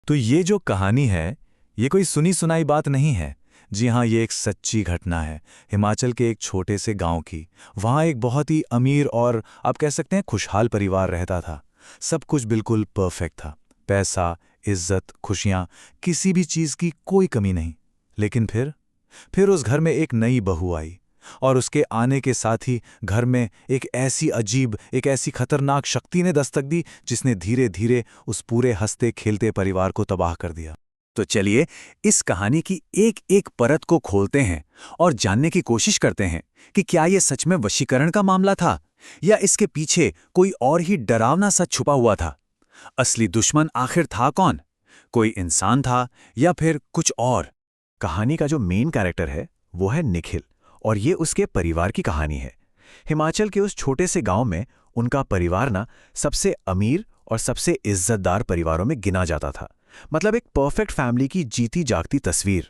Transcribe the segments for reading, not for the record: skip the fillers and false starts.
तो ये जो कहानी है, ये कोई सुनी सुनाई बात नहीं है। जी हाँ, ये एक सच्ची घटना है, हिमाचल के एक छोटे से गांव की। वहाँ एक बहुत ही अमीर और आप कह सकते हैं खुशहाल परिवार रहता था। सब कुछ बिल्कुल परफेक्ट था। पैसा, इज्जत, खुशियाँ, किसी भी चीज़ की कोई कमी नहीं। लेकिन फिर उस घर में एक नई बहू आई। और उसके आने के साथ ही घर में एक ऐसी खतरनाक शक्ति ने दस्तक दी, जिसने धीरे धीरे उस पूरे हंसते खेलते परिवार को तबाह कर दिया। तो चलिए इस कहानी की एक एक परत को खोलते हैं और जानने की कोशिश करते हैं कि क्या ये सच में वशीकरण का मामला था या इसके पीछे कोई और ही डरावना सच छुपा हुआ था। असली दुश्मन आखिर था कौन? कोई इंसान था या फिर कुछ और? कहानी का जो मेन कैरेक्टर है वो है निखिल, और ये उसके परिवार की कहानी है। हिमाचल के उस छोटे से गांव में उनका परिवार ना सबसे अमीर और सबसे इज्जतदार परिवारों में गिना जाता था। मतलब एक परफेक्ट फैमिली की जीती जागती तस्वीर।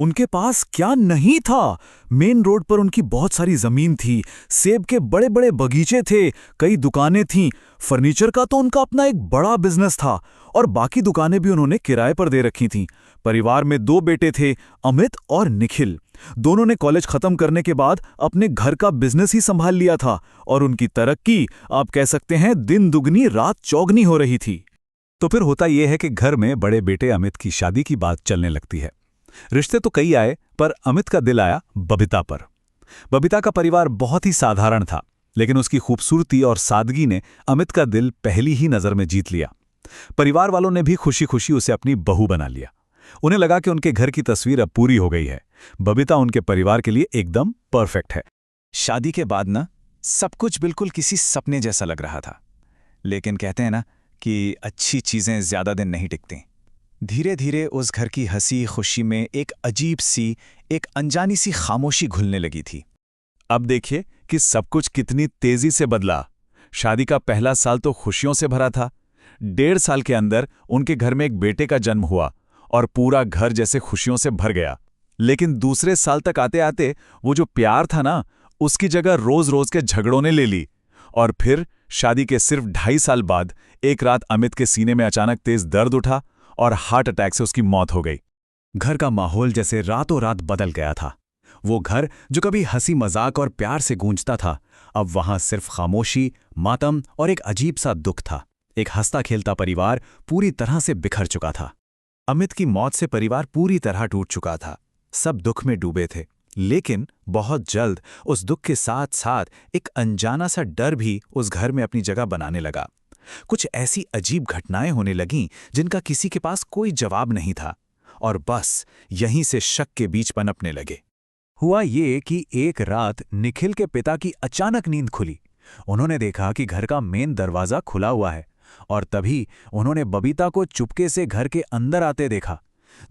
उनके पास क्या नहीं था? मेन रोड पर उनकी बहुत सारी जमीन थी, सेब के बड़े बड़े बगीचे थे, कई दुकानें थीं, फर्नीचर का तो उनका अपना एक बड़ा बिजनेस था, और बाकी दुकानें भी उन्होंने किराए पर दे रखी थीं। परिवार में 2 बेटे थे, अमित और निखिल। दोनों ने कॉलेज खत्म करने के बाद अपने घर का बिजनेस ही संभाल लिया था, और उनकी तरक्की आप कह सकते हैं दिन दुगनी रात चौगनी हो रही थी। तो फिर होता यह है कि घर में बड़े बेटे अमित की शादी की बात चलने लगती है। रिश्ते तो कई आए, पर अमित का दिल आया बबीता पर। बबीता का परिवार बहुत ही साधारण था, लेकिन उसकी खूबसूरती और सादगी ने अमित का दिल पहली ही नजर में जीत लिया। परिवार वालों ने भी खुशी खुशी उसे अपनी बहू बना लिया। उन्हें लगा कि उनके घर की तस्वीर अब पूरी हो गई है। बबीता उनके परिवार के लिए एकदम परफेक्ट है। शादी के बाद ना सब कुछ बिल्कुल किसी सपने जैसा लग रहा था। लेकिन कहते हैं ना कि अच्छी चीजें ज्यादा दिन नहीं टिकती। धीरे धीरे उस घर की हंसी खुशी में एक अजीब सी, एक अनजानी सी खामोशी घुलने लगी थी। अब देखिए कि सब कुछ कितनी तेजी से बदला। शादी का पहला साल तो खुशियों से भरा था। 1.5 साल के अंदर उनके घर में एक बेटे का जन्म हुआ और पूरा घर जैसे खुशियों से भर गया। लेकिन दूसरे साल तक आते आते वो जो प्यार था ना, उसकी जगह रोज रोज के झगड़ों ने ले ली। और फिर शादी के सिर्फ 2.5 साल बाद एक रात अमित के सीने में अचानक तेज दर्द उठा और हार्ट अटैक से उसकी मौत हो गई। घर का माहौल जैसे रातों रात बदल गया था। वो घर जो कभी हंसी मजाक और प्यार से गूंजता था, अब वहां सिर्फ खामोशी, मातम और एक अजीब सा दुख था। एक हंसता खेलता परिवार पूरी तरह से बिखर चुका था। अमित की मौत से परिवार पूरी तरह टूट चुका था। सब दुख में डूबे थे, लेकिन बहुत जल्द उस दुख के साथ साथ एक अनजाना सा डर भी उस घर में अपनी जगह बनाने लगा। कुछ ऐसी अजीब घटनाएं होने लगीं जिनका किसी के पास कोई जवाब नहीं था, और बस यहीं से शक के बीच पनपने लगे। हुआ ये कि एक रात निखिल के पिता की अचानक नींद खुली। उन्होंने देखा कि घर का मेन दरवाजा खुला हुआ है, और तभी उन्होंने बबीता को चुपके से घर के अंदर आते देखा।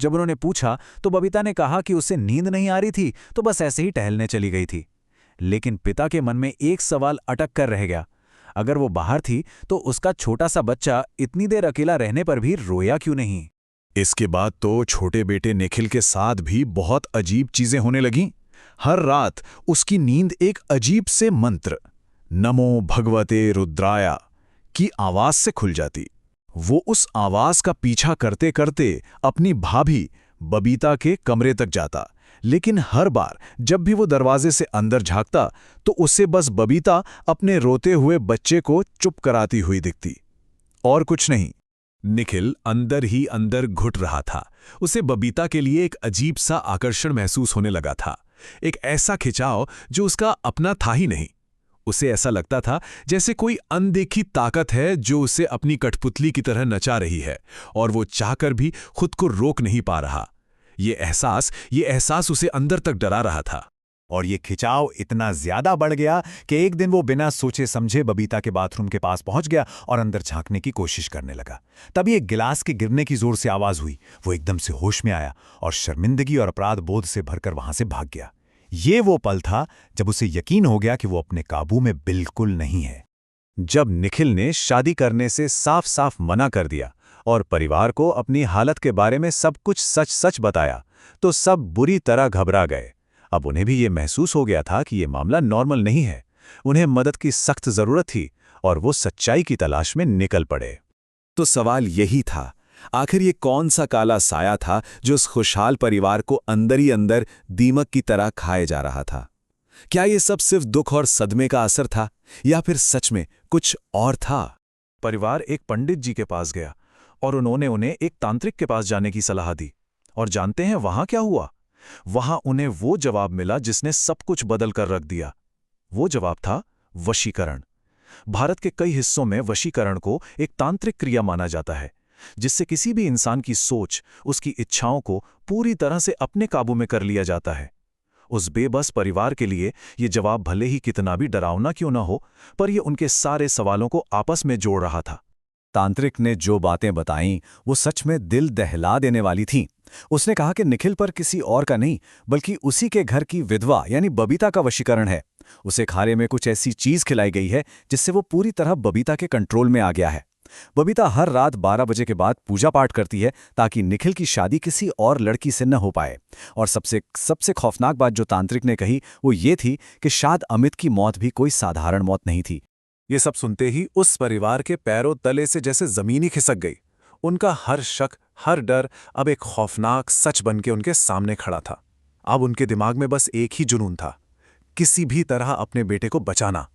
जब उन्होंने पूछा तो बबीता ने कहा कि उसे नींद नहीं आ रही थी, तो बस ऐसे ही टहलने चली गई थी। लेकिन पिता के मन में एक सवाल अटक कर रह गया। अगर वो बाहर थी तो उसका छोटा सा बच्चा इतनी देर अकेला रहने पर भी रोया क्यों नहीं? इसके बाद तो छोटे बेटे निखिल के साथ भी बहुत अजीब चीजें होने लगीं। हर रात उसकी नींद एक अजीब से मंत्र, नमो भगवते रुद्राया की आवाज से खुल जाती। वो उस आवाज का पीछा करते करते अपनी भाभी बबीता के कमरे तक जाता, लेकिन हर बार जब भी वो दरवाजे से अंदर झांकता तो उसे बस बबीता अपने रोते हुए बच्चे को चुप कराती हुई दिखती, और कुछ नहीं। निखिल अंदर ही अंदर घुट रहा था। उसे बबीता के लिए एक अजीब सा आकर्षण महसूस होने लगा था, एक ऐसा खिंचाव जो उसका अपना था ही नहीं। उसे ऐसा लगता था जैसे कोई अनदेखी ताकत है जो उसे अपनी कठपुतली की तरह नचा रही है, और वो चाहकर भी खुद को रोक नहीं पा रहा। ये एहसास उसे अंदर तक डरा रहा था। और ये खिंचाव इतना ज्यादा बढ़ गया कि एक दिन वो बिना सोचे समझे बबीता के बाथरूम के पास पहुंच गया और अंदर झांकने की कोशिश करने लगा। तभी एक गिलास के गिरने की जोर से आवाज हुई। वो एकदम से होश में आया और शर्मिंदगी और अपराध बोध से भरकर वहां से भाग गया। ये वो पल था जब उसे यकीन हो गया कि वो अपने काबू में बिल्कुल नहीं है। जब निखिल ने शादी करने से साफ साफ मना कर दिया और परिवार को अपनी हालत के बारे में सब कुछ सच सच बताया, तो सब बुरी तरह घबरा गए। अब उन्हें भी ये महसूस हो गया था कि ये मामला नॉर्मल नहीं है। उन्हें मदद की सख्त जरूरत थी और वो सच्चाई की तलाश में निकल पड़े। तो सवाल यही था आखिर ये कौन सा काला साया था जो उस खुशहाल परिवार को अंदर ही अंदर दीमक की तरह खाए जा रहा था? क्या ये सब सिर्फ दुख और सदमे का असर था, या फिर सच में कुछ और था? परिवार एक पंडित जी के पास गया और उन्होंने उन्हें एक तांत्रिक के पास जाने की सलाह दी। और जानते हैं वहां क्या हुआ? वहां उन्हें वो जवाब मिला जिसने सब कुछ बदल कर रख दिया। वो जवाब था वशीकरण। भारत के कई हिस्सों में वशीकरण को एक तांत्रिक क्रिया माना जाता है, जिससे किसी भी इंसान की सोच, उसकी इच्छाओं को पूरी तरह से अपने काबू में कर लिया जाता है। उस बेबस परिवार के लिए ये जवाब भले ही कितना भी डरावना क्यों न हो, पर यह उनके सारे सवालों को आपस में जोड़ रहा था। तांत्रिक ने जो बातें बताईं वो सच में दिल दहला देने वाली थीं। उसने कहा कि निखिल पर किसी और का नहीं बल्कि उसी के घर की विधवा यानी बबीता का वशीकरण है। उसे खाने में कुछ ऐसी चीज खिलाई गई है जिससे वो पूरी तरह बबीता के कंट्रोल में आ गया है। बबीता हर रात 12 बजे के बाद पूजा पाठ करती है ताकि निखिल की शादी किसी और लड़की से न हो पाए। और सबसे खौफनाक बात जो तांत्रिक ने कही वो ये थी कि शायद अमित की मौत भी कोई साधारण मौत नहीं थी। ये सब सुनते ही उस परिवार के पैरों तले से जैसे जमीन ही खिसक गई। उनका हर शक, हर डर अब एक खौफनाक सच बनके उनके सामने खड़ा था। अब उनके दिमाग में बस एक ही जुनून था, किसी भी तरह अपने बेटे को बचाना।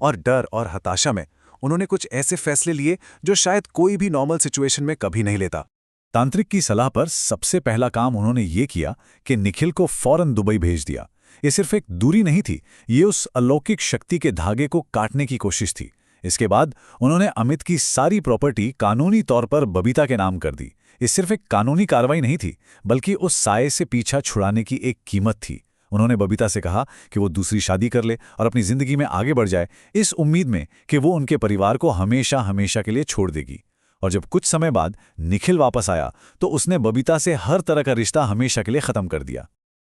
और डर और हताशा में उन्होंने कुछ ऐसे फैसले लिए जो शायद कोई भी नॉर्मल सिचुएशन में कभी नहीं लेता। तांत्रिक की सलाह पर सबसे पहला काम उन्होंने ये किया कि निखिल को फौरन दुबई भेज दिया। ये सिर्फ एक दूरी नहीं थी, ये उस अलौकिक शक्ति के धागे को काटने की कोशिश थी। इसके बाद उन्होंने अमित की सारी प्रॉपर्टी कानूनी तौर पर बबीता के नाम कर दी। ये सिर्फ एक कानूनी कार्रवाई नहीं थी, बल्कि उस साये से पीछा छुड़ाने की एक कीमत थी। उन्होंने बबीता से कहा कि वो दूसरी शादी कर ले और अपनी जिंदगी में आगे बढ़ जाए, इस उम्मीद में कि वो उनके परिवार को हमेशा हमेशा के लिए छोड़ देगी। और जब कुछ समय बाद निखिल वापस आया तो उसने बबीता से हर तरह का रिश्ता हमेशा के लिए खत्म कर दिया।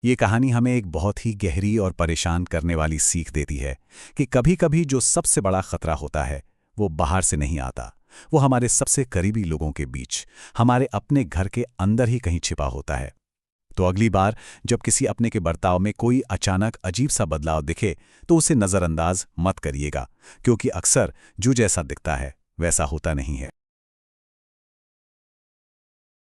ये कहानी हमें एक बहुत ही गहरी और परेशान करने वाली सीख देती है कि कभी-कभी जो सबसे बड़ा खतरा होता है वो बाहर से नहीं आता, वो हमारे सबसे करीबी लोगों के बीच, हमारे अपने घर के अंदर ही कहीं छिपा होता है। तो अगली बार जब किसी अपने के बर्ताव में कोई अचानक अजीब सा बदलाव दिखे तो उसे नज़रअंदाज मत करिएगा, क्योंकि अक्सर जो जैसा दिखता है वैसा होता नहीं है।